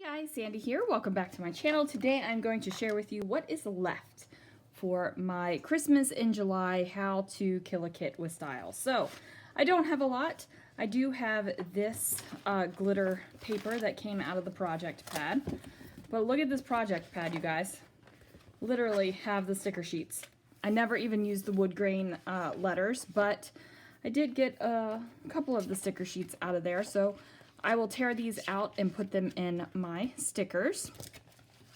Hi guys, Sandy here. Welcome back to my channel. Today I'm going to share with you what is left for my Christmas in July how to kill a kit with style. So I don't have a lot. I do have this glitter paper that came out of the project pad. But look at this project pad, you guys. Literally have the sticker sheets. I never even used the wood grain letters, but I did get a couple of the sticker sheets out of there. So I will tear these out and put them in my stickers.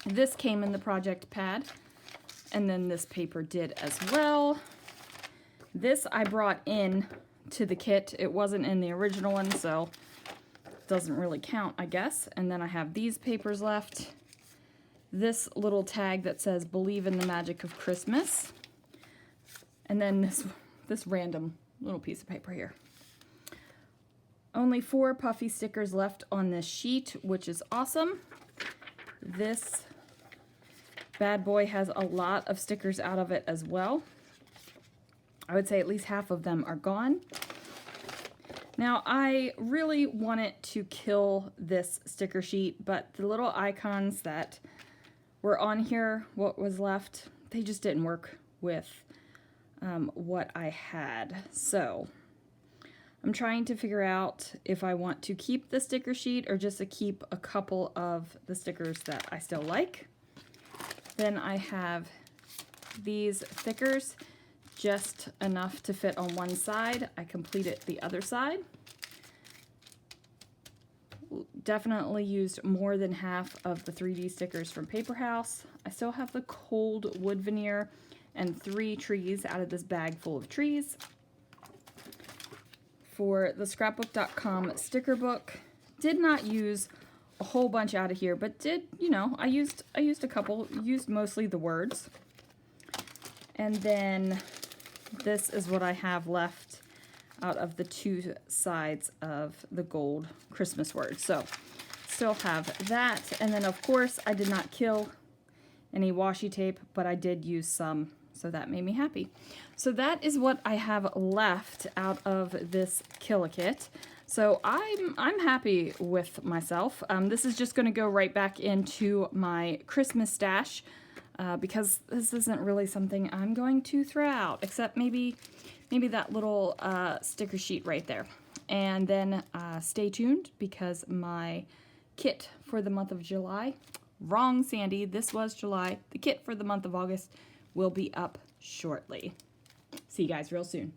This came in the project pad, and then this paper did as well. This I brought in to the kit. It wasn't in the original one, so it doesn't really count, I guess. And then I have these papers left. This little tag that says "Believe in the Magic of Christmas." And then this random little piece of paper here. Only 4 puffy stickers left on this sheet, which is awesome. This bad boy has a lot of stickers out of it as well. I would say at least half of them are gone. Now, I really wanted to kill this sticker sheet, but the little icons that were on here, what was left, they just didn't work with what I had. So I'm trying to figure out if I want to keep the sticker sheet or just to keep a couple of the stickers that I still like. Then I have these thickers, just enough to fit on one side. I completed the other side. Definitely used more than half of the 3D stickers from Paper House. I still have the cold wood veneer and 3 trees out of this bag full of trees. For the scrapbook.com sticker book, did not use a whole bunch out of here, but did, you know, I used a couple, used mostly the words. And then this is what I have left out of the 2 sides of the gold Christmas words. So still have that. And then of course I did not kill any washi tape, but I did use some, so that made me happy. So that is what I have left out of this Kill-A-Kit. So I'm happy with myself. This is just going to go right back into my Christmas stash because this isn't really something I'm going to throw out, except maybe that little sticker sheet right there. And then stay tuned because my kit for the month of July, wrong Sandy, this was July. The kit for the month of August will be up shortly. See you guys real soon.